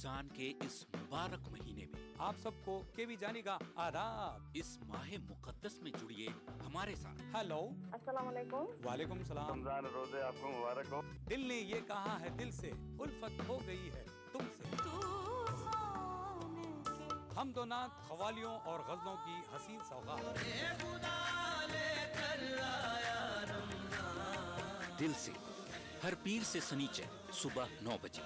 रमजान के इस मुबारक महीने में आप सबको केवी जानी का आदाब। इस माह मुकद्दस में जुड़िए हमारे साथ। हेलो, अस्सलाम वालेकुम। वालेकुम सलाम। रमजान रोजे आपको मुबारक हो। दिल ने ये कहा है दिल से, उल्फत हो गई है तुमसे। हम दो नात खवालियों और गजलों की हसीन सौगात। दिल से हर पीर से सनीचर सुबह 9 बजे।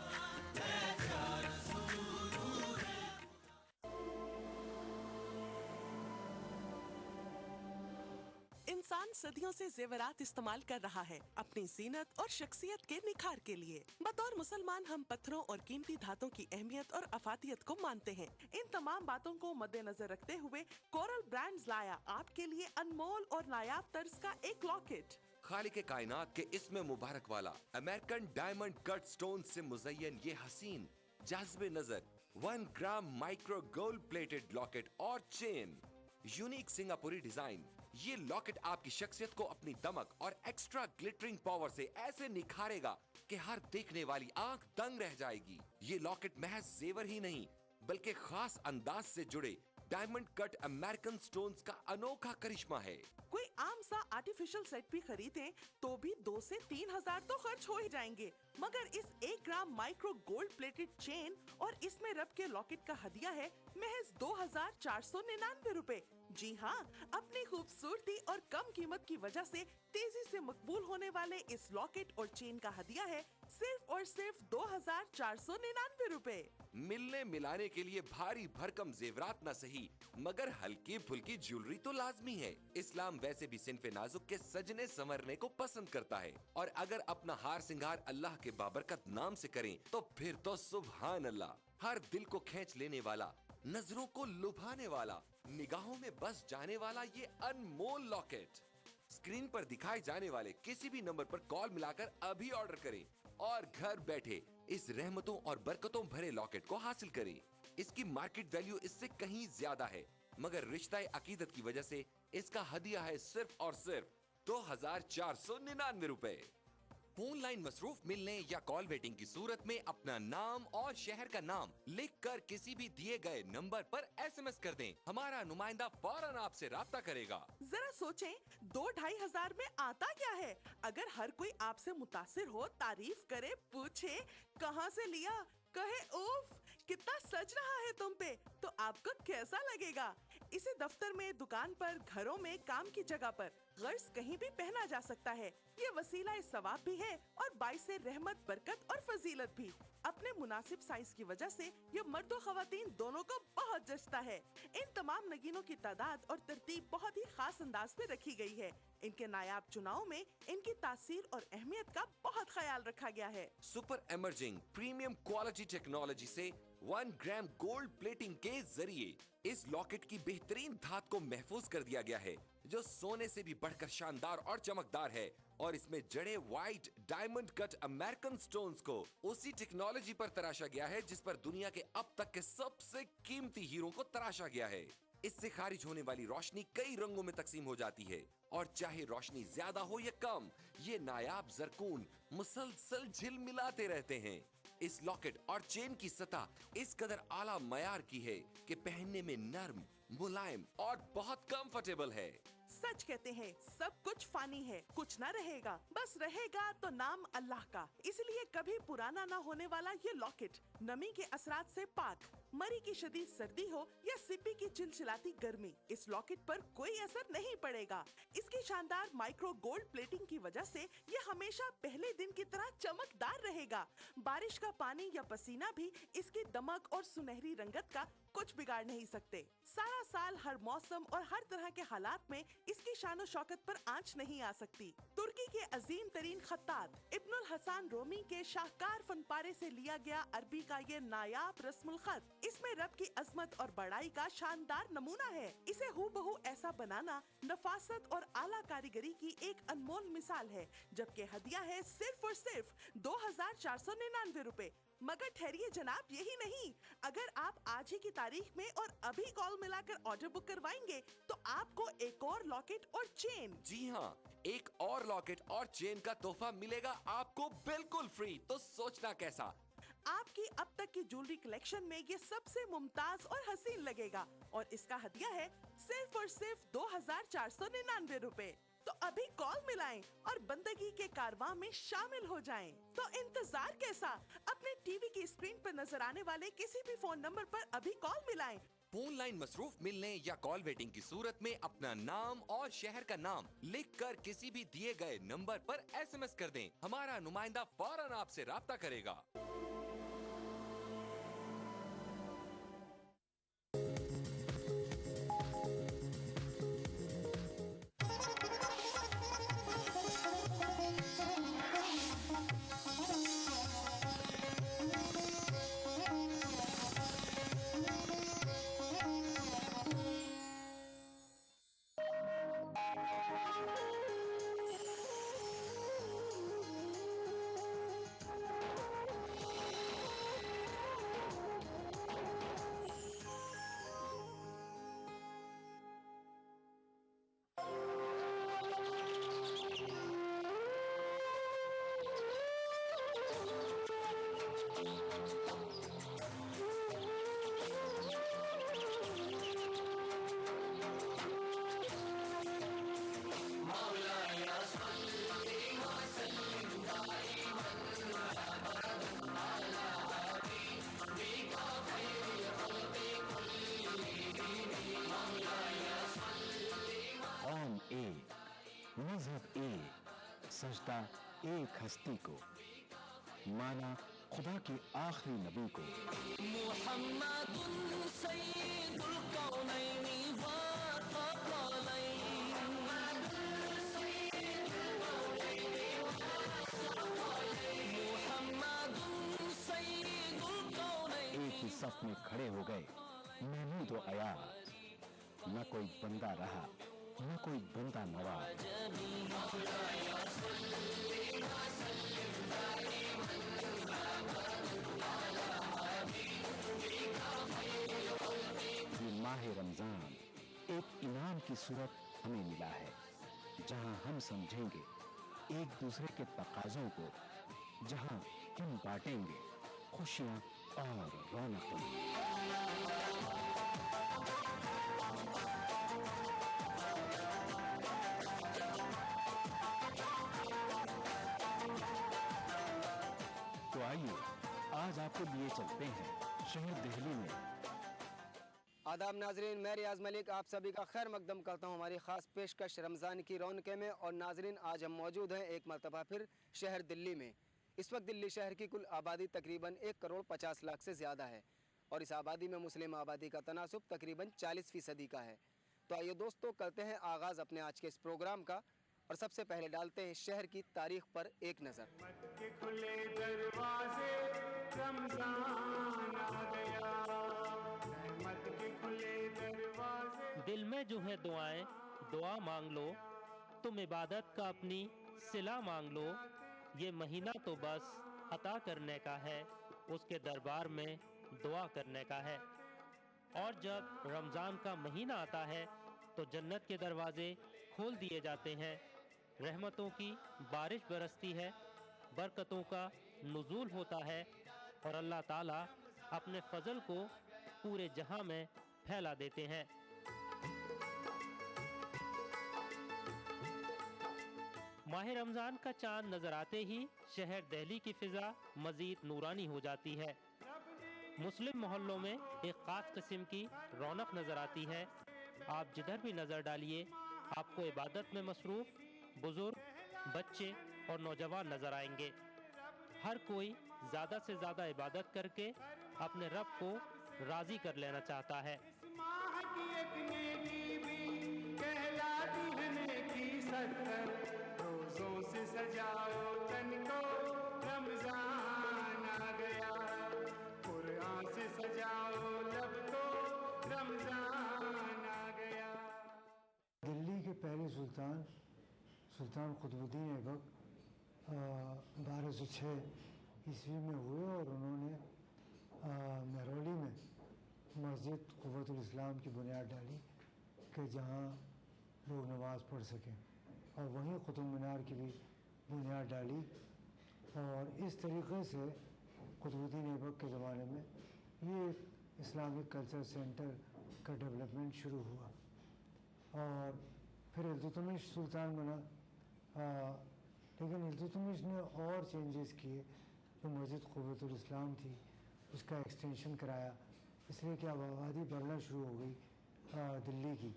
इंसान सदियों से जेवरात इस्तेमाल कर रहा है अपनी जीनत और शख्सियत के निखार के लिए। बतौर मुसलमान हम पत्थरों और कीमती धातों की अहमियत और अफादियत को मानते हैं। इन तमाम बातों को मद्देनजर रखते हुए कोरल ब्रांड्स लाया आपके लिए अनमोल और नायाब तर्ज का एक लॉकेट। खालिक कायनात के इसमें मुबारक वाला अमेरिकन डायमंड कट स्टोन से मुज़य्यन ये हसीन जाज़बे नजर 1 ग्राम माइक्रो गोल्ड प्लेटेड लॉकेट और चेन। यूनिक सिंगापुरी डिजाइन, ये लॉकेट आपकी शख्सियत को अपनी दमक और एक्स्ट्रा ग्लिटरिंग पावर से ऐसे निखारेगा कि हर देखने वाली आंख दंग रह जाएगी। ये लॉकेट महज जेवर ही नहीं बल्कि खास अंदाज से जुड़े डायमंड कट अमेरिकन स्टोन्स का अनोखा करिश्मा है। कोई आम सा आर्टिफिशियल सेट भी खरीदें तो भी 2 से 3 हजार तो खर्च हो ही जाएंगे, मगर इस 1 ग्राम माइक्रो गोल्ड प्लेटेड चेन और इसमें रब के लॉकेट का हदिया है महज 2499 रुपए। जी हाँ, अपनी खूबसूरती और कम कीमत की वजह से तेजी से मकबूल होने वाले इस लॉकेट और चेन का हदिया है सिर्फ और सिर्फ 2499 रुपए। मिलने मिलाने के लिए भारी भरकम जेवरात न सही मगर हल्की फुल्की ज्वेलरी तो लाजमी है। इस्लाम वैसे भी सिन्फे नाजुक के सजने संवरने को पसंद करता है और अगर अपना हार सिंगार अल्लाह के बाबरकत नाम से करें तो फिर तो सुभान अल्लाह। हर दिल को खींच लेने वाला, नजरों को लुभाने वाला, निगाहों में बस जाने वाला ये अनमोल लॉकेट स्क्रीन पर दिखाए जाने वाले किसी भी नंबर पर कॉल मिलाकर अभी ऑर्डर करें और घर बैठे इस रहमतों और बरकतों भरे लॉकेट को हासिल करें। इसकी मार्केट वैल्यू इससे कहीं ज्यादा है मगर रिश्ता अकीदत की वजह से इसका हदिया है सिर्फ और सिर्फ 2499 रुपए। फोन लाइन मसरूफ मिलने या कॉल वेटिंग की सूरत में अपना नाम और शहर का नाम लिखकर किसी भी दिए गए नंबर पर SMS कर दें। हमारा नुमाइंदा फौरन आपसे राब्ता करेगा। जरा सोचें, 2-2.5 हजार में आता क्या है? अगर हर कोई आपसे मुतासिर हो, तारीफ करे, पूछे कहाँ से लिया, कहे उफ कितना सज रहा है तुम पे, तो आपको कैसा लगेगा? इसे दफ्तर में, दुकान पर, घरों में, काम की जगह पर गर्ज कहीं भी पहना जा सकता है। ये वसीला सवाब भी है और बाइस रहमत, बरकत और फजीलत भी। अपने मुनासिब साइज की वजह से ये मर्द और खवातीन दोनों को बहुत जचता है। इन तमाम नगीनों की तादाद और तरतीब बहुत ही खास अंदाज में रखी गई है। इनके नायाब चुनाव में इनकी तासीर और अहमियत का बहुत ख्याल रखा गया है। Super emerging premium quality technology से 1 ग्राम गोल्ड प्लेटिंग के जरिए इस लॉकेट की बेहतरीन धात को महफूज कर दिया गया है जो सोने से भी बढ़कर शानदार और चमकदार है और इसमें जड़े white diamond cut American stones को उसी टेक्नोलॉजी पर तराशा गया है जिस पर दुनिया के अब तक के सबसे कीमती हीरो को तराशा गया है। इससे खारिज होने वाली रोशनी कई रंगों में तकसीम हो जाती है और चाहे रोशनी ज्यादा हो या कम, ये नायाब जरकून मुसलसल झिलमिलाते रहते हैं। इस लॉकेट और चेन की सतह इस कदर आला मयार की है कि पहनने में नर्म, मुलायम और बहुत कंफर्टेबल है। सच कहते हैं, सब कुछ फानी है, कुछ ना रहेगा, बस रहेगा तो नाम अल्लाह का। इसलिए कभी पुराना ना होने वाला ये लॉकेट नमी के असरात से पाक, मरी की शदीद सर्दी हो या सिप्पी की चिलचिलाती गर्मी, इस लॉकेट पर कोई असर नहीं पड़ेगा। इसकी शानदार माइक्रो गोल्ड प्लेटिंग की वजह से ये हमेशा पहले दिन की तरह चमकदार रहेगा। बारिश का पानी या पसीना भी इसकी दमक और सुनहरी रंगत का कुछ बिगाड़ नहीं सकते। सारा साल, हर मौसम और हर तरह के हालात में इसकी शानो शौकत पर आंच नहीं आ सकती। तुर्की के अजीम तरीन खत्तात इब्नुल हसन रोमी के शाहकार फनपारे से लिया गया अरबी का ये नायाब रस्मुल खत इसमें रब की अजमत और बड़ाई का शानदार नमूना है। इसे हूबहू ऐसा बनाना नफासत और आला कारीगरी की एक अनमोल मिसाल है, जबकि हदिया है सिर्फ और सिर्फ 2499 रुपए। मगर ठहरिए जनाब, यही नहीं, अगर आप आज ही की तारीख में और अभी कॉल मिलाकर ऑर्डर बुक करवाएंगे तो आपको एक और लॉकेट और चेन, जी हाँ, एक और लॉकेट और चेन का तोहफा मिलेगा आपको बिल्कुल फ्री। तो सोचना कैसा, आपकी अब तक की ज्वेलरी कलेक्शन में ये सबसे मुमताज और हसीन लगेगा और इसका हदिया है सिर्फ और सिर्फ 2499 रुपए। तो अभी कॉल मिलाएं और बंदगी के कारवां में शामिल हो जाएं। तो इंतजार कैसा, अपने टीवी की स्क्रीन पर नजर आने वाले किसी भी फोन नंबर पर अभी कॉल मिलाएं। फोन लाइन मसरूफ मिलने या कॉल वेटिंग की सूरत में अपना नाम और शहर का नाम लिखकर किसी भी दिए गए नंबर पर SMS कर दें। हमारा नुमाइंदा फौरन आपसे राब्ता करेगा। मजहब एक, सजदा एक हस्ती को, माना खुदा के आखिरी नबी को। मुहम्मदुन सय्यिदुल कौनैनि व थक़लैन। मुहम्मदुन सय्यिदुल कौनैनि। एक ही सफ में खड़े हो गए महमूद व अयाज, न कोई बंदा रहा न कोई बंदा नवाज। ये माह रमजान एक इनाम की सूरत हमें मिला है, जहां हम समझेंगे एक दूसरे के तकाजों को, जहां हम बांटेंगे खुशियां और रौनकें। तो आइए आज आपको लिए चलते हैं शहर दिल्ली में। आदाब नाजरीन, मैं रियाज मलिक आप सभी का खैर मकदम करता हूँ हमारी खास पेशकश रमज़ान की रौनके में। और नाजरीन, आज हम मौजूद हैं एक मरतबा फिर शहर दिल्ली में। इस वक्त दिल्ली शहर की कुल आबादी तकरीबन 1,50,00,000 से ज़्यादा है और इस आबादी में मुस्लिम आबादी का तनासुब तकरीबन 40% का है। तो आइए दोस्तों, करते हैं आगाज़ अपने आज के इस प्रोग्राम का और सबसे पहले डालते हैं शहर की तारीख पर एक नज़र। दिल में जो है दुआएं, दुआ मांग लो, तुम इबादत का अपनी सिला मांग लो। ये महीना तो बस अता करने का है, उसके दरबार में दुआ करने का है। और जब रमज़ान का महीना आता है तो जन्नत के दरवाजे खोल दिए जाते हैं, रहमतों की बारिश बरसती है, बरकतों का नुज़ूल होता है और अल्लाह ताला अपने फजल को पूरे जहां में फैला देते हैं। माह रमज़ान का चांद नजर आते ही शहर दिल्ली की फिजा मजीद नूरानी हो जाती है। मुस्लिम मोहल्लों में एक खास किस्म की रौनक नजर आती है। आप जिधर भी नजर डालिए आपको इबादत में मसरूफ बुजुर्ग, बच्चे और नौजवान नजर आएंगे। हर कोई ज्यादा से ज्यादा इबादत करके अपने रब को राजी कर लेना चाहता है। दिल्ली के पहले सुल्तान कुतुबुद्दीन ऐबक 1206 ईस्वी में हुए और उन्होंने महरौली में मस्जिद क़ुव्वतुल इस्लाम की बुनियाद डाली कि जहाँ लोग नमाज़ पढ़ सकें, और वहीं कुतुब मीनार की भी बुनियाद डाली। और इस तरीके से कुतुबुद्दीन ऐबक के ज़माने में ये इस्लामिक कल्चर सेंटर का डेवलपमेंट शुरू हुआ। और फिर इल्तुतमिश सुल्तान बना, लेकिन इल्तुतमिश ने और चेंजेस किए। जो मस्जिद क़ुव्वतुल इस्लाम थी उसका एक्सटेंशन कराया, इसलिए कि अब आबादी बढ़ना शुरू हो गई दिल्ली की।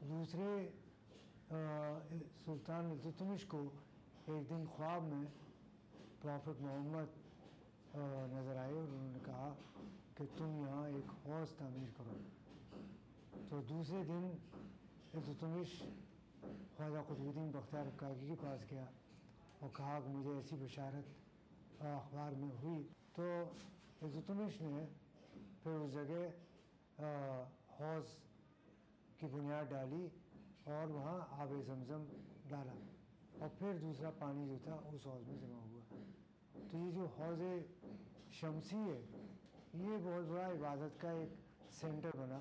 दूसरे सुल्तान इल्तुतमिश को एक दिन ख्वाब में प्रॉफिट मोहम्मद नज़र आए और उन्होंने कहा कि तुम यहाँ एक हौज़ तामीर करो। तो दूसरे दिन इल्तुतमिश ख्वाजा कुतुबुद्दीन बख्तियार काकी के पास गया और कहा कि मुझे ऐसी बशारत अखबार में हुई। तो इल्तुतमिश ने फिर उस जगह हौज़ की बुनियाद डाली और वहाँ आब ज़मज़म डाला और फिर दूसरा पानी जो था उस हौज़ में जमा हुआ। तो ये जो हौज़ शमसी है ये बहुत बड़ा इबादत का एक सेंटर बना।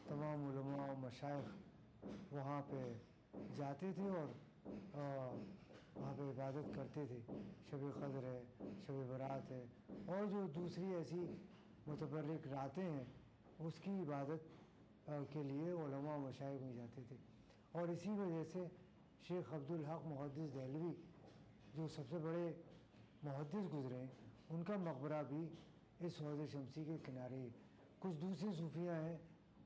तमाम उलमा और मशाइख वहाँ पे जाते थे और वहाँ पे इबादत करते थे। शब क़द्र है, शब बरात है और जो दूसरी ऐसी मुतबर्रिक रातें हैं उसकी इबादत के लिए उलमा और मशाइख में जाते थे। और इसी वजह से शेख अब्दुल हक मुहद्दिस दहलवी जो सबसे बड़े मुहद्दिस गुज़रे हैं उनका मकबरा भी इस हौज़ शमसी के किनारे ही। कुछ दूसरे सूफिया हैं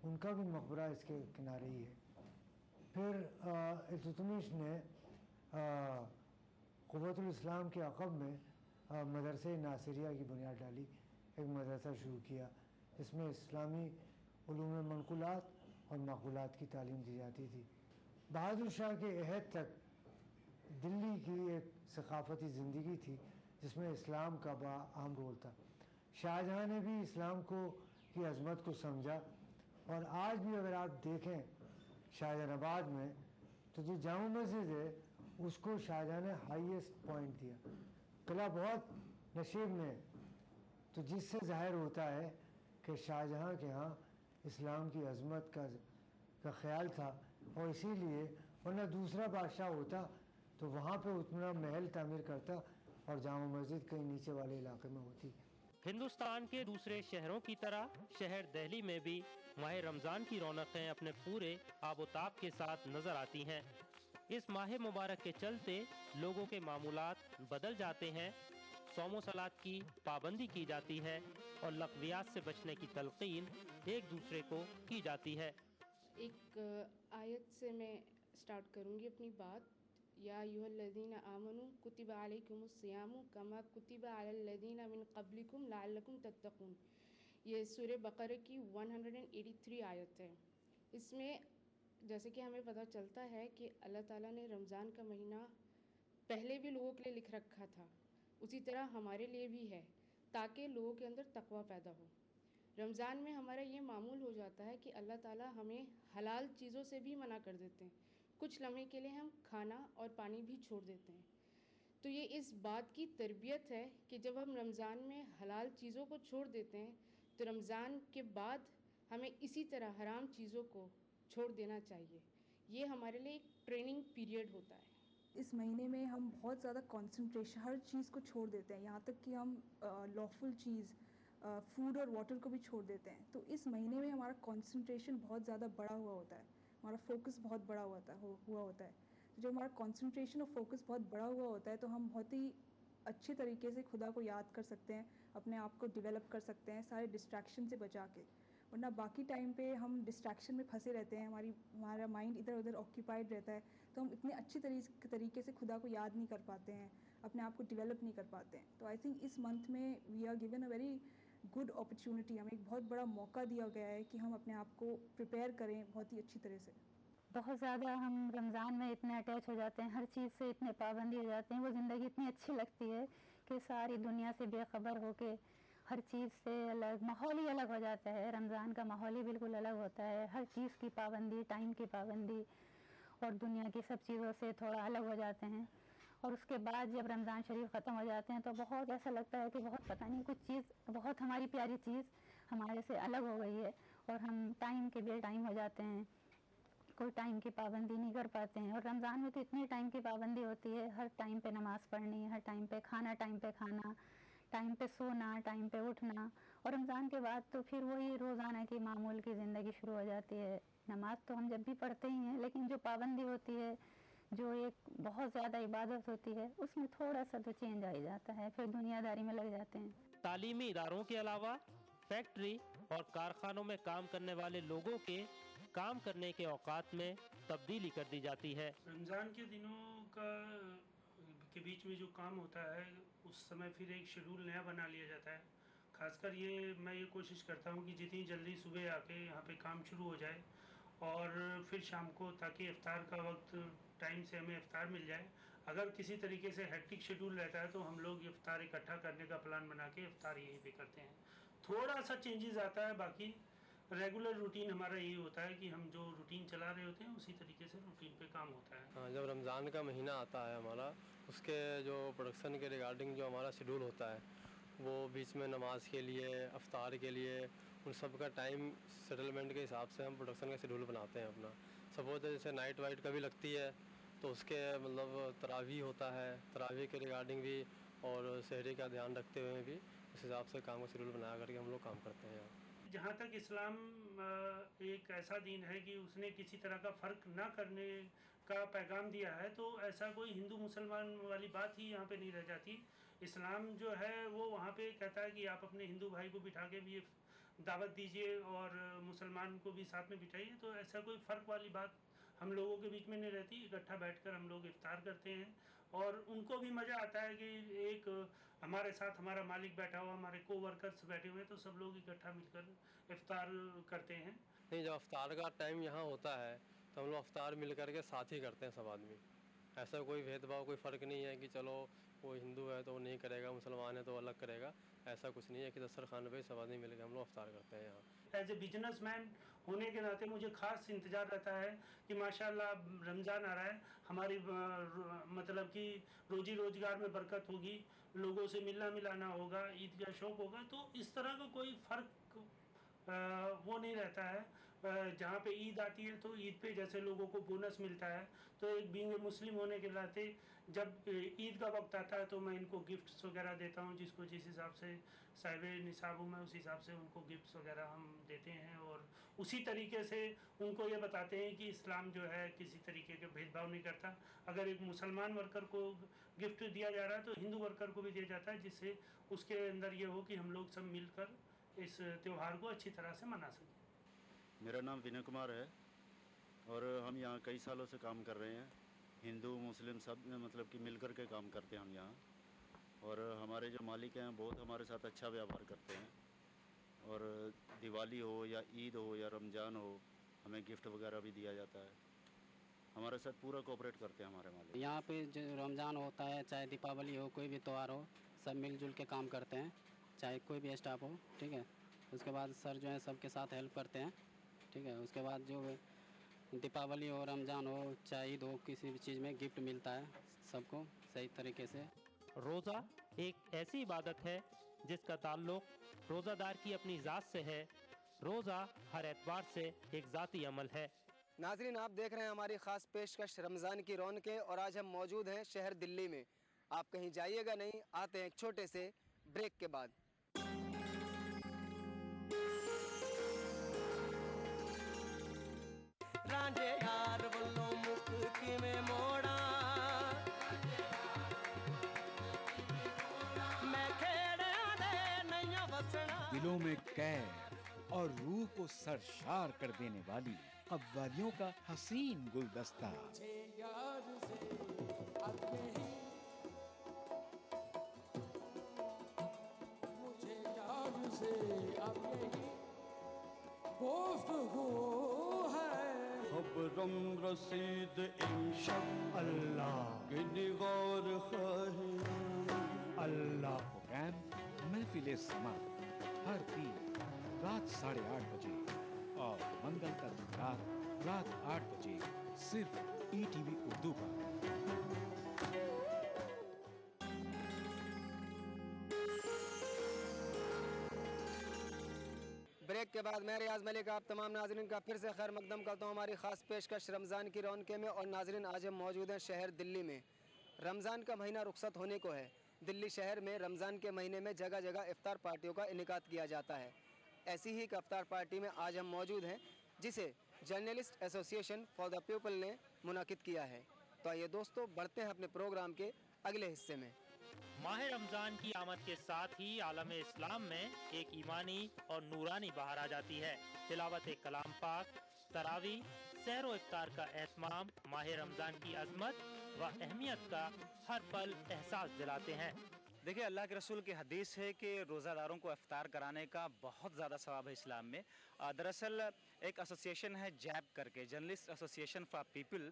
उनका भी मकबरा इसके किनारे ही है। फिर इल्तुतमिश ने क़ुव्वतुल इस्लाम के अक़ब में मदरसे नासिरिया की बुनियाद डाली, एक मदरसा शुरू किया जिसमें इस्लामी उलूम मनक़ूलात और मक़बूलात की तालीम दी जाती थी। बहादुर शाह के अहद तक दिल्ली की एक सकाफ़ती ज़िंदगी थी जिसमें इस्लाम का अहम रोल था। शाहजहाँ ने भी इस्लाम की अज़मत को समझा और आज भी अगर आप देखें शाहजहानाबाद में तो जो जामा मस्जिद है उसको शाहजहाँ ने हाईएस्ट पॉइंट दिया। किला बहुत नशेब में है, तो जिससे ज़ाहिर होता है कि शाहजहाँ के यहाँ इस्लाम की अज़मत का ख्याल था और इसीलिए वरना दूसरा बादशाह होता तो वहाँ पे उतना महल तामीर करता और जामा मस्जिद कहीं नीचे वाले इलाके में होती। हिंदुस्तान के दूसरे शहरों की तरह शहर दिल्ली में भी माह रमज़ान की रौनकें अपने पूरे आबोताब के साथ नज़र आती हैं। इस माह मुबारक के चलते लोगों के मामूलात बदल जाते हैं, सौमो सलात की पाबंदी की जाती है और लग़वियात से बचने की तलक़ीन एक दूसरे को की जाती है। एक आयत से मैं स्टार्ट करूँगी अपनी बात। या अय्युहल्लज़ीना आमनू कुतिबा अलैकुमुस्सियामु कमा कुतिबा अलल्लज़ीना मिन क़ब्लिकुम लअल्लकुम तत्तक़ून। ये सूरह बक़रा की 183 आयत है। इसमें जैसे कि हमें पता चलता है कि अल्लाह ताला ने रमज़ान का महीना पहले भी लोगों के लिए लिख रखा था, उसी तरह हमारे लिए भी है ताकि लोगों के अंदर तक़वा पैदा हो। रमज़ान में हमारा ये मामूल हो जाता है कि अल्लाह ताला हमें हलाल चीज़ों से भी मना कर देते हैं। कुछ लम्हे के लिए हम खाना और पानी भी छोड़ देते हैं। तो ये इस बात की तरबियत है कि जब हम रमज़ान में हलाल चीज़ों को छोड़ देते हैं तो रमज़ान के बाद हमें इसी तरह हराम चीज़ों को छोड़ देना चाहिए। ये हमारे लिए एक ट्रेनिंग पीरियड होता है। इस महीने में हम बहुत ज़्यादा कंसंट्रेशन हर चीज़ को छोड़ देते हैं, यहाँ तक कि हम लॉफुल चीज़ फूड और वाटर को भी छोड़ देते हैं। तो इस महीने में हमारा कंसंट्रेशन बहुत ज़्यादा बढ़ा हुआ होता है, हमारा फोकस बहुत बड़ा हुआ होता है। तो जब हमारा कंसंट्रेशन और फोकस बहुत बड़ा हुआ होता है तो हम बहुत ही अच्छे तरीके से खुदा को याद कर सकते हैं, अपने आप को डेवलप कर सकते हैं सारे डिस्ट्रैक्शन से बचा के। वरना बाकी टाइम पे हम डिस्ट्रैक्शन में फंसे रहते हैं, हमारा माइंड इधर उधर ऑक्यूपाइड रहता है, तो हम इतने अच्छे तरीके से खुदा को याद नहीं कर पाते हैं, अपने आप को डेवलप नहीं कर पाते हैं। तो आई थिंक इस मंथ में we are given a very good opportunity, हमें एक बहुत बड़ा मौका दिया गया है कि हम अपने आप को प्रिपेयर करें बहुत ही अच्छी तरह से। बहुत ज़्यादा हम रमज़ान में इतने अटैच हो जाते हैं, हर चीज़ से इतने पाबंदी हो जाते हैं, वो ज़िंदगी इतनी अच्छी लगती है कि सारी दुनिया से बेखबर होके हर चीज़ से अलग, माहौल ही अलग हो जाता है। रमज़ान का माहौल ही बिल्कुल अलग होता है, हर चीज़ की पाबंदी, टाइम की पाबंदी और दुनिया की सब चीज़ों से थोड़ा अलग हो जाते हैं। और उसके बाद जब रमज़ान शरीफ ख़त्म हो जाते हैं तो बहुत ऐसा लगता है कि बहुत पता नहीं कुछ चीज़, बहुत हमारी प्यारी चीज़ हमारे से अलग हो गई है और हम टाइम के बे टाइम हो जाते हैं, कोई टाइम की पाबंदी नहीं कर पाते हैं। और रमज़ान में तो इतनी टाइम की पाबंदी होती है, हर टाइम पे नमाज़ पढ़नी, हर टाइम पे खाना टाइम पे सोना, टाइम पे उठना। और रमज़ान के बाद तो फिर वही रोज़ाना की मामूल की ज़िंदगी शुरू हो जाती है। नमाज तो हम जब भी पढ़ते ही हैं, लेकिन जो पाबंदी होती है, जो एक बहुत ज़्यादा इबादत होती है, उसमें थोड़ा सा तो चेंज आ ही जाता है, फिर दुनियादारी में लग जाते हैं। तालीमी इदारों के अलावा फैक्ट्री और कारखानों में काम करने वाले लोगों के काम करने के औकात में तब्दीली कर दी जाती है। रमज़ान के दिनों के बीच में जो काम होता है, उस समय फिर एक शेड्यूल नया बना लिया जाता है। खासकर मैं ये कोशिश करता हूँ कि जितनी जल्दी सुबह आके यहाँ पे काम शुरू हो जाए और फिर शाम को, ताकि इफ्तार का वक्त टाइम से हमें इफ्तार मिल जाए। अगर किसी तरीके से हेक्टिक शेड्यूल रहता है तो हम लोग इफ्तार इकट्ठा करने का प्लान बना के इफ्तार यहीं पे करते हैं। थोड़ा सा चेंजेस आता है, बाकी रेगुलर रूटीन हमारा यही होता है कि हम जो रूटीन चला रहे होते हैं उसी तरीके से रूटीन पे काम होता है। हाँ, जब रमज़ान का महीना आता है हमारा, उसके जो प्रोडक्शन के रिगार्डिंग जो हमारा शेड्यूल होता है, वो बीच में नमाज के लिए, इफ्तार के लिए, उन सब का टाइम सेटलमेंट के हिसाब से हम प्रोडक्शन का शेड्यूल बनाते हैं अपना। सपोज जैसे नाइट वाइट कभी लगती है तो उसके मतलब तरावी होता है, तरावी के रिगार्डिंग भी और शहरी का ध्यान रखते हुए भी उस हिसाब से काम का शेड्यूल बना करके हम लोग काम करते हैं। जहाँ तक इस्लाम एक ऐसा दीन है कि उसने किसी तरह का फ़र्क ना करने का पैगाम दिया है, तो ऐसा कोई हिंदू मुसलमान वाली बात ही यहाँ पे नहीं रह जाती। इस्लाम जो है वो वहाँ पे कहता है कि आप अपने हिंदू भाई को बिठा के भी दावत दीजिए और मुसलमान को भी साथ में बिठाइए। तो ऐसा कोई फ़र्क वाली बात हम लोगों के बीच में नहीं रहती। इकट्ठा बैठकर हम लोग इफ्तार करते हैं और उनको भी मज़ा आता है कि एक हमारे साथ हमारा मालिक बैठा हुआ, हमारे को वर्कर्स बैठे हुए हैं, तो सब लोग इकट्ठा मिलकर इफ्तार करते हैं। नहीं, जब इफ्तार का टाइम यहाँ होता है तो हम लोग इफ्तार मिल करके साथ ही करते हैं सब आदमी। ऐसा कोई भेदभाव, कोई फ़र्क नहीं है कि चलो वो हिंदू है तो वो नहीं करेगा, मुसलमान है तो अलग करेगा। ऐसा कुछ नहीं है कि दस्तरखान पे सब आदमी मिलकर हम लोग इफ्तार करते हैं यहाँ। एज ए बिजनेसमैन होने के नाते मुझे ख़ास इंतज़ार रहता है कि माशाल्लाह रमज़ान आ रहा है, हमारी मतलब कि रोजी रोज़गार में बरकत होगी, लोगों से मिलना मिलाना होगा, ईद का शौक़ होगा। तो इस तरह का कोई फ़र्क वो नहीं रहता है। जहाँ पे ईद आती है तो ईद पे जैसे लोगों को बोनस मिलता है, तो एक बीइंग मुस्लिम होने के नाते जब ईद का वक्त आता है तो मैं इनको गिफ्ट्स वगैरह देता हूँ, जिसको जिस हिसाब से साहिब निसाब हूँ मैं उस हिसाब से उनको गिफ्ट्स वगैरह हम देते हैं। और उसी तरीके से उनको ये बताते हैं कि इस्लाम जो है किसी तरीके के भेदभाव नहीं करता। अगर एक मुसलमान वर्कर को गिफ्ट दिया जा रहा है तो हिंदू वर्कर को भी दिया जाता है, जिससे उसके अंदर ये हो कि हम लोग सब मिलकर इस त्यौहार को अच्छी तरह से मना सकें। मेरा नाम विनय कुमार है और हम यहाँ कई सालों से काम कर रहे हैं। हिंदू मुस्लिम सब मतलब कि मिलकर के काम करते हैं हम यहाँ, और हमारे जो मालिक हैं बहुत हमारे साथ अच्छा व्यवहार करते हैं। और दिवाली हो या ईद हो या रमज़ान हो, हमें गिफ्ट वगैरह भी दिया जाता है। हमारे साथ पूरा कोऑपरेट करते हैं हमारे मालिक। यहाँ पे जो रमज़ान होता है, चाहे दीपावली हो, कोई भी त्यौहार हो, सब मिलजुल के काम करते हैं, चाहे कोई भी स्टाफ हो। ठीक है, उसके बाद सर जो है सबके साथ हेल्प करते हैं। ठीक है, उसके बाद जो दीपावली हो, रमज़ान हो, चाहे ईद हो, किसी भी चीज़ में गिफ्ट मिलता है सबको सही तरीके से। रोज़ा एक ऐसी इबादत है जिसका ताल्लुक़ रोज़ादार की अपनी ज़ात से है। रोज़ा हर एतबार से एक ज़ाती अमल है। नाज़रीन, आप देख रहे हैं हमारी ख़ास पेशकश रमज़ान की रौनकें, और आज हम मौजूद हैं शहर दिल्ली में। आप कहीं जाइएगा नहीं, आते हैं एक छोटे से ब्रेक के बाद। रांझे यार वल्लों मुख किवें मोड़ा, मैं खेड़ियां दे नैया वसना। दिलों में कैफ और रूह को सरशार कर देने वाली कव्वालियों का हसीन गुलदस्ता। मुझे यार से अब यही, मुझे यार से अब यही गुफ्तगू है। खबरम रसीद इमशब अल्लाह के निगार ख़ाही अल्लाह। प्रोग्राम महफिल समा हर पीर रात 8:30 बजे और मंगल का दिनरात रात 8 बजे सिर्फ ETV उर्दू पर। ब्रेक के बाद मैं रियाज मलिक आप तमाम नाजरीन का फिर से खैर मकदम करता हूँ हमारी ख़ास पेशकश रमज़ान की रौनके में। और नाजरीन, आज हम मौजूद हैं शहर दिल्ली में। रमज़ान का महीना रुखसत होने को है, दिल्ली शहर में रमज़ान के महीने में जगह जगह इफ्तार पार्टियों का इनेकाद किया जाता है। ऐसी ही एक इफ्तार पार्टी में आज हम मौजूद हैं, जिसे journalist association for the people ने मुनाकिद किया है। तो आइए दोस्तों, बढ़ते हैं अपने प्रोग्राम के अगले हिस्से में। माह रमज़ान की आमद के साथ ही आलम इस्लाम में एक ईमानी और नूरानी बहार आ जाती है। तिलावत कलाम पाक, तरावी, सहर व इफ्तार का एहतमाम माह रमज़ान की अजमत व अहमियत का हर पल एहसास दिलाते हैं। देखिए, अल्लाह के रसूल की हदीस है कि रोज़ादारों को इफ्तार कराने का बहुत ज़्यादा सवाब है इस्लाम में। दरअसल एक एसोसिएशन है जैब करके, journalist association for people,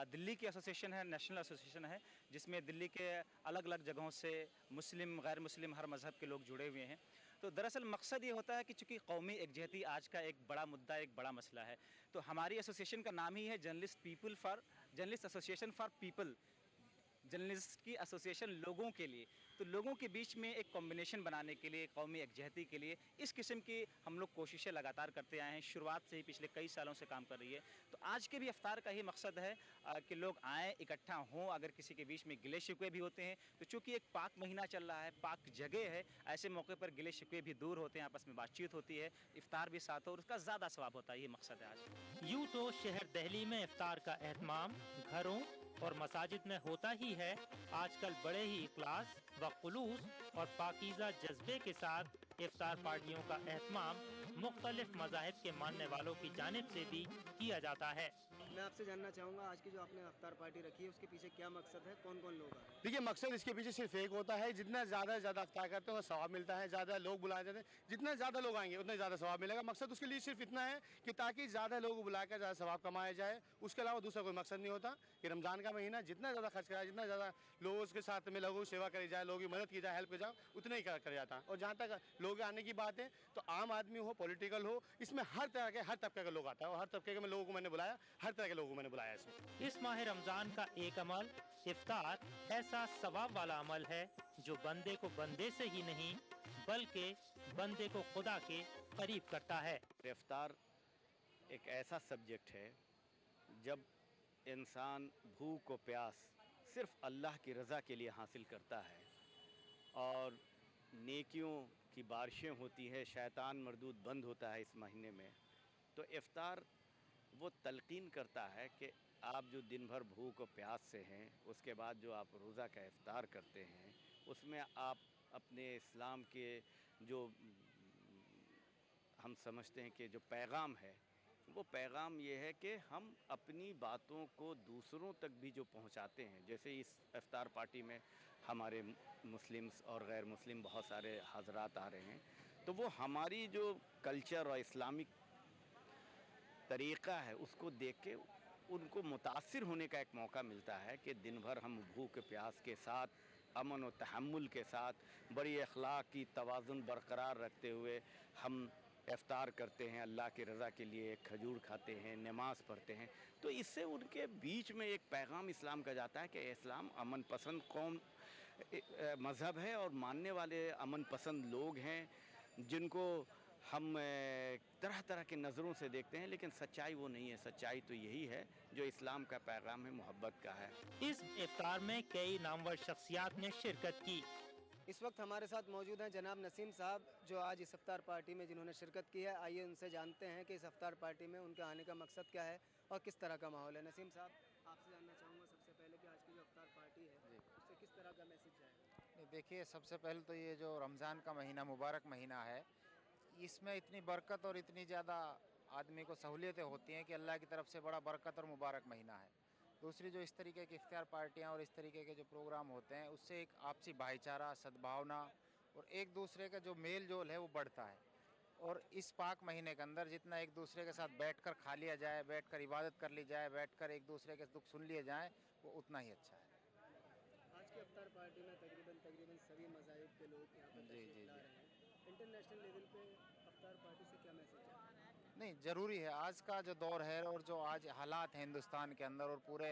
Delhi की एसोसिएशन है, नेशनल एसोसिएशन है, जिसमें दिल्ली के अलग अलग जगहों से मुस्लिम, गैर मुस्लिम, हर मज़हब के लोग जुड़े हुए हैं। तो दरअसल मकसद ये होता है कि चूँकि कौमी एकजहती आज का एक बड़ा मुद्दा, एक बड़ा मसला है, तो हमारी एसोसिएशन का नाम ही है journalist association for people, journalist की एसोसिएशन लोगों के लिए। तो लोगों के बीच में एक कॉम्बिनेशन बनाने के लिए, कौमी एकजहती के लिए इस किस्म की हम लोग कोशिशें लगातार करते आए हैं। शुरुआत से ही पिछले कई सालों से काम कर रही है। तो आज के भी इफ्तार का ही मकसद है कि लोग आएँ, इकट्ठा हों। अगर किसी के बीच में गिले शिकवे भी होते हैं तो चूँकि एक पाक महीना चल रहा है, पाक जगह है, ऐसे मौके पर गिले शिकवे भी दूर होते हैं, आपस में बातचीत होती है, इफ्तार भी साथ हो और उसका ज़्यादा सवाब होता है। ये मकसद है आज। यूँ तो शहर दिल्ली में इफ्तार का एहतमाम घरों और मसाजिद में होता ही है। आजकल बड़े ही इखलास व खुलूस और पाकीज़ा जज्बे के साथ इफ्तार पार्टियों का एहतमाम मुख्तलिफ मज़ाहिब के मानने वालों की जानिब से भी किया जाता है। मैं आपसे जानना चाहूँगा, आज की जो आपने इफ्तार पार्टी रखी है उसके पीछे क्या मकसद है, कौन कौन लोग आए? देखिए, मकसद इसके पीछे सिर्फ एक होता है, जितना ज़्यादा इफ्तार करते हैं सवाब मिलता है, ज़्यादा लोग बुलाए जाते हैं, जितना ज़्यादा लोग आएंगे उतना ज़्यादा सवाब मिलेगा। मकसद उसके लिए सिर्फ इतना है कि ताकि ज़्यादा लोग बुलाकर ज़्यादा सवाब कमाया जाए। उसके अलावा दूसरा कोई मकसद नहीं होता। कि रमज़ान का महीना जितना ज़्यादा खर्च कराया, जितना ज़्यादा लोगों के साथ में लोगों की सेवा करी जाए, लोगों की मदद की जाए, हेल्प की जाए, उतना ही कर जाता है। और जहाँ तक लोग आने की बात है, तो आम आदमी हो, पॉलिटिकल हो, इसमें हर तबके के लोग आता है और हर तबके के लोगों को मैंने बुलाया, हर तरह के लोगों को मैंने बुलाया। इस माह रमज़ान का एक अमल इफ्तार ऐसा सवाब वाला अमल है जो बंदे को बंदे से ही नहीं बल्कि बंदे को खुदा के करीब करता है। इफ्तार एक ऐसा सब्जेक्ट है जब इंसान भूख और प्यास सिर्फ अल्लाह की रज़ा के लिए हासिल करता है और नेकियों की बारिशें होती है, शैतान मरदूद बंद होता है इस महीने में। तो इफ्तार वो तलकीन करता है कि आप जो दिन भर भूख और प्यास से हैं, उसके बाद जो आप रोज़ा का इफ्तार करते हैं, उसमें आप अपने इस्लाम के जो हम समझते हैं कि जो पैगाम है, वो पैगाम ये है कि हम अपनी बातों को दूसरों तक भी जो पहुंचाते हैं। जैसे इस इफ्तार पार्टी में हमारे मुस्लिम्स और गैर मुस्लिम बहुत सारे हजरात आ रहे हैं, तो वो हमारी जो कल्चर और इस्लामिक तरीक़ा है उसको देख के उनको मुतासिर होने का एक मौका मिलता है कि दिन भर हम भूख प्यास के साथ, अमन और तहम्मुल के साथ, बड़ी अखलाक की तवाज़ुन बरकरार रखते हुए हम इफ्तार करते हैं, अल्लाह की रज़ा के लिए खजूर खाते हैं, नमाज़ पढ़ते हैं। तो इससे उनके बीच में एक पैगाम इस्लाम का जाता है कि इस्लाम अमन पसंद कौम मज़हब है और मानने वाले अमन पसंद लोग हैं, जिनको हम तरह तरह के नज़रों से देखते हैं, लेकिन सच्चाई वो नहीं है। सच्चाई तो यही है जो इस्लाम का पैगाम है, मोहब्बत का है। इस इफ्तार में कई नामवर शख्सियात ने शिरकत की। इस वक्त हमारे साथ मौजूद हैं जनाब नसीम साहब, जो आज इस इफ्तार पार्टी में जिन्होंने शिरकत की है। आइए उनसे जानते हैं कि इस इफ्तार पार्टी में उनके आने का मकसद क्या है और किस तरह का माहौल है। नसीम साहब, आपसे जानना चाहूँगा सबसे पहले कि आज की जो इफ्तार पार्टी है उससे किस तरह का मैसेज जाएगा? देखिए, सबसे पहले तो ये जो रमज़ान का महीना, मुबारक महीना है, इसमें इतनी बरकत और इतनी ज़्यादा आदमी को सहूलियतें होती हैं कि अल्लाह की तरफ से बड़ा बरकत और मुबारक महीना है। दूसरी जो इस तरीके की इफ्तार पार्टियां और इस तरीके के जो प्रोग्राम होते हैं, उससे एक आपसी भाईचारा, सद्भावना और एक दूसरे का जो मेल जोल है वो बढ़ता है। और इस पाक महीने के अंदर जितना एक दूसरे के साथ बैठकर खा लिया जाए, बैठकर इबादत कर ली जाए, बैठकर एक दूसरे के दुख सुन लिए जाएँ, वो उतना ही अच्छा है। आज की इफ्तार पार्टी में तकरीबन सभी मज़ाहिब के लोग यहाँ पर तशरीफ़ ला रहे हैं। इंटरनेशनल लेवल पे इफ्तार पार्टी से क्या मैसेज है? नहीं, ज़रूरी है। आज का जो दौर है और जो आज हालात हैं हिंदुस्तान के अंदर और पूरे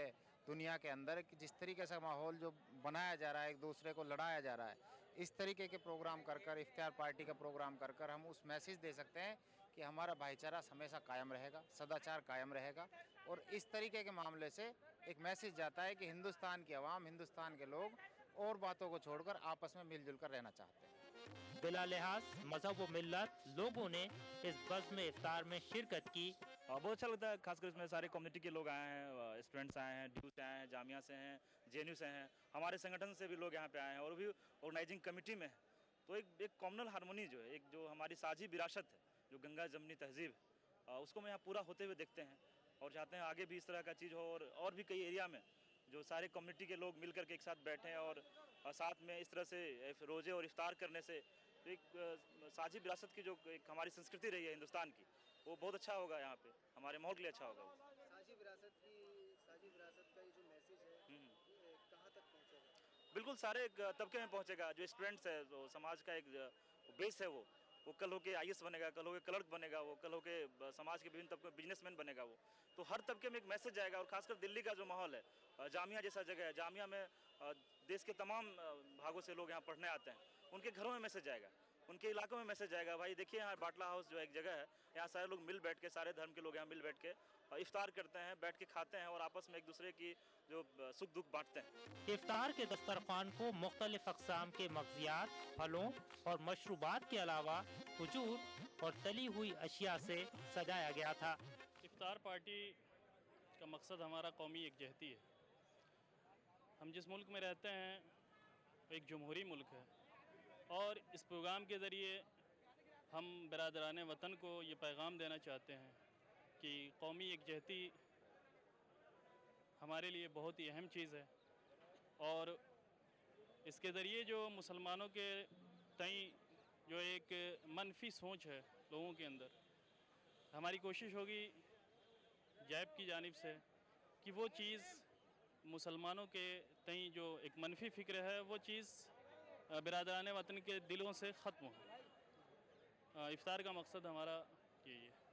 दुनिया के अंदर, कि जिस तरीके से माहौल जो बनाया जा रहा है, एक दूसरे को लड़ाया जा रहा है, इस तरीके के प्रोग्राम कर कर, इफ्तार पार्टी का प्रोग्राम कर कर हम उस मैसेज दे सकते हैं कि हमारा भाईचारा हमेशा कायम रहेगा, सदाचार कायम रहेगा। और इस तरीके के मामले से एक मैसेज जाता है कि हिंदुस्तान की आवाम, हिंदुस्तान के लोग और बातों को छोड़कर आपस में मिलजुल कर रहना चाहते हैं। बिला लिहाज मजहब व मिल्लत लोगों ने इस बज़्म इफ्तार में शिरकत की। बहुत अच्छा लगता है, खासकर इसमें सारे कम्युनिटी के लोग आए हैं, स्टूडेंट्स आए हैं, ड्यू से आए हैं, जामिया से हैं, जेएनयू से हैं, हमारे संगठन से भी लोग यहाँ पे आए हैं और भी ऑर्गेनाइजिंग कमेटी में हैं। तो एक कॉमनल हारमोनी जो है, एक जो हमारी साझी विरासत है, जो गंगा जमनी तहजीब, उसको मैं यहाँ पूरा होते हुए देखते हैं और चाहते हैं आगे भी इस तरह का चीज़ हो और भी कई एरिया में जो सारे कम्युनिटी के लोग मिल करके एक साथ बैठें और साथ में इस तरह से रोज़े और इफ्तार करने से एक साझी विरासत की जो एक हमारी संस्कृति रही है हिंदुस्तान की, वो बहुत अच्छा होगा। यहाँ पे हमारे माहौल के लिए अच्छा होगा। साझी विरासत का ये जो मैसेज है ये कहाँ तक पहुँचेगा? बिल्कुल सारे तबके में पहुँचेगा। जो स्टूडेंट्स है, जो समाज का एक बेस है, वो कल होके IAS बनेगा, कल होके क्लर्क बनेगा, वो कल होके समाज के विभिन्न तबके में बिजनेसमैन बनेगा। वो तो हर तबके में एक मैसेज जाएगा। और खासकर दिल्ली का जो माहौल है, जामिया जैसा जगह है, जामिया में देश के तमाम भागों से लोग यहाँ पढ़ने आते हैं, उनके घरों में मैसेज जाएगा, उनके इलाकों में मैसेज जाएगा। भाई देखिए, यहाँ बाटला हाउस जो एक जगह है, यहाँ सारे लोग मिल बैठ के, सारे धर्म के लोग यहाँ मिल बैठ के इफ्तार करते हैं, बैठ के खाते हैं और आपस में एक दूसरे की जो सुख दुख बांटते हैं। इफ्तार के दस्तरखान को मुख्तलिफ अक़साम के मग़ज़ियात, फलों और मशरूबात के अलावा खजूर और तली हुई अशिया से सजाया गया था। इफ्तार पार्टी का मकसद हमारा कौमी यकजहती है। हम जिस मुल्क में रहते हैं एक जमहूरी मुल्क है और इस प्रोग्राम के ज़रिए हम बिरादरान वतन को ये पैगाम देना चाहते हैं कि कौमी यकजहती हमारे लिए बहुत ही अहम चीज़ है और इसके ज़रिए जो मुसलमानों के तई जो एक मनफी सोच है लोगों के अंदर, हमारी कोशिश होगी जैब की जानिब से कि वो चीज़ मुसलमानों के तई जो एक मनफी फ़िक्र है वो चीज़ बिरादरान वतन के दिलों से ख़त्म हो। इफ्तार का मकसद हमारा यही है।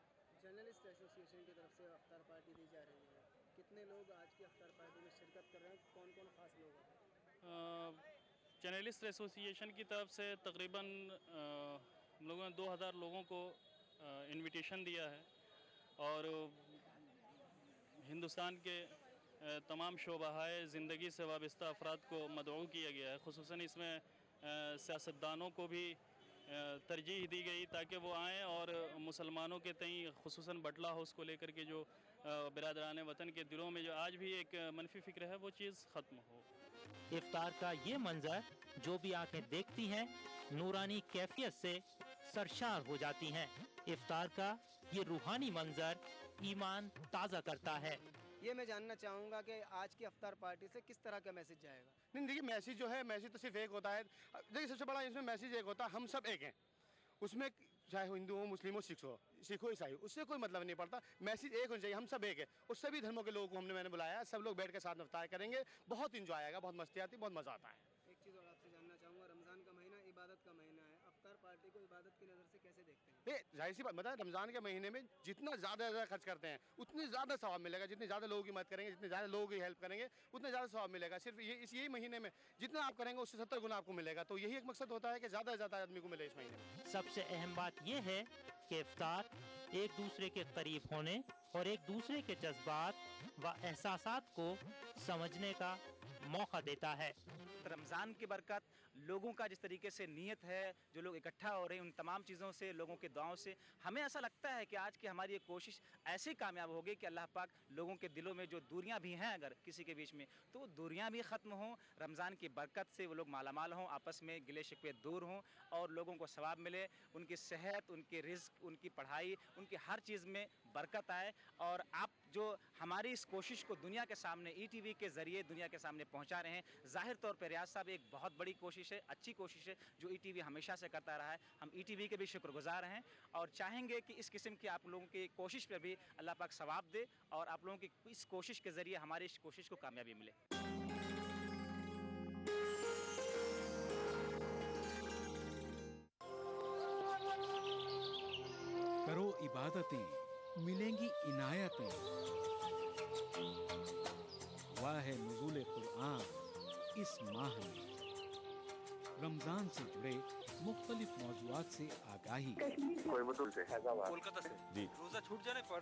जर्नलिस्ट एसोसिएशन की तरफ से इफ्तार पार्टी दी जा रही है, कितने लोग आज की इफ्तार पार्टी में शिरकत कर रहे हैं, कौन कौन ख़ास लोग हैं? जर्नलिस्ट एसोसिएशन की तरफ से तकरीबन हम लोगों ने 2000 लोगों को इनविटेशन दिया है और हिंदुस्तान के तमाम शोबाहाए ज़िंदगी से वाबस्ता अफराद को मदऊ किया गया है। ख़ुसूसन इसमें सियासतदानों को भी तरजीह दी गई ताकि वो आएँ और मुसलमानों के तई ख़ुसूसन बटला हाउस को लेकर के जो बिरादरान वतन के दिलों में जो आज भी एक मनफी फ़िक्र है वो चीज़ ख़त्म हो। इफ्तार का ये मंजर जो भी आंखें देखती हैं नूरानी कैफियत से सरशार हो जाती हैं। इफ्तार का ये रूहानी मंजर ईमान ताज़ा करता है। ये मैं जानना चाहूँगा कि आज की इफ्तार पार्टी से किस तरह का मैसेज जाएगा? नहीं देखिए, मैसेज जो है, मैसेज तो सिर्फ एक होता है। देखिए सबसे बड़ा इसमें मैसेज एक होता है, हम सब एक हैं। उसमें चाहे हिंदू हो, मुस्लिम हो, सिख हो, ईसाई हो, उससे कोई मतलब नहीं पड़ता। मैसेज एक होना चाहिए, हम सब एक है। उस सभी धर्मों के लोगों को मैंने बुलाया, सब लोग बैठ के साथ में इफ्तार करेंगे, बहुत इंजॉय आएगा, बहुत मस्ती आती है, बहुत मज़ा आता है। एक चीज़ और आपसे जानना चाहूँगा, रमज़ान का महीना इबादत का महीना है, इफ्तार पार्टी को इबादत की नज़र से कैसे देखते हैं? जाहिर सी बात, मतलब रमज़ान के महीने में जितना ज़्यादा खर्च करते हैं उतनी ज़्यादा सवाब मिलेगा। जितने ज़्यादा लोगों की मदद करेंगे, जितने ज़्यादा लोगों की हेल्प करेंगे, उतने ज़्यादा सवाब मिलेगा। सिर्फ यही महीने में जितना आप करेंगे उससे 70 गुना आपको मिलेगा। तो यही एक मकसद होता है कि ज़्यादा से ज़्यादा आदमी को मिले इस महीने में। सबसे अहम बात यह है कि इफ्तार एक दूसरे के करीब होने और एक दूसरे के जज्बात व एहसासात को समझने का मौका देता है। रमज़ान की बरकत, लोगों का जिस तरीके से नीयत है, जो लोग इकट्ठा हो रहे हैं, उन तमाम चीज़ों से, लोगों के दुआओं से हमें ऐसा लगता है कि आज की हमारी ये कोशिश ऐसी कामयाब होगी कि अल्लाह पाक लोगों के दिलों में जो दूरियां भी हैं अगर किसी के बीच में, तो वो दूरियां भी ख़त्म हों। रमज़ान की बरकत से वो लोग मालामाल हों, आपस में गिले शिकवे दूर हों और लोगों को सवाब मिले, उनकी सेहत, उनके रिज़्क, उनकी पढ़ाई, उनकी हर चीज़ में बरकत आए। और आप जो हमारी इस कोशिश को दुनिया के सामने ETV के ज़रिए दुनिया के सामने पहुंचा रहे हैं, ज़ाहिर तौर पर रियाज साहब एक बहुत बड़ी कोशिश है, अच्छी कोशिश है जो ETV हमेशा से करता रहा है। हम ETV के भी शुक्रगुजार हैं और चाहेंगे कि इस किस्म की आप लोगों की कोशिश पर भी अल्लाह पाक सवाब दे और आप लोगों की इस कोशिश के ज़रिए हमारी इस कोशिश को कामयाबी मिले। करो इबादतें, मिलेंगी इनायतें। हुआ है नुज़ूल कुरान इस माह में। रमजान से जुड़े मुख्तलिफ मौज़ूआत से आगाही। कोलकाता से। रोजा छूट जाने पर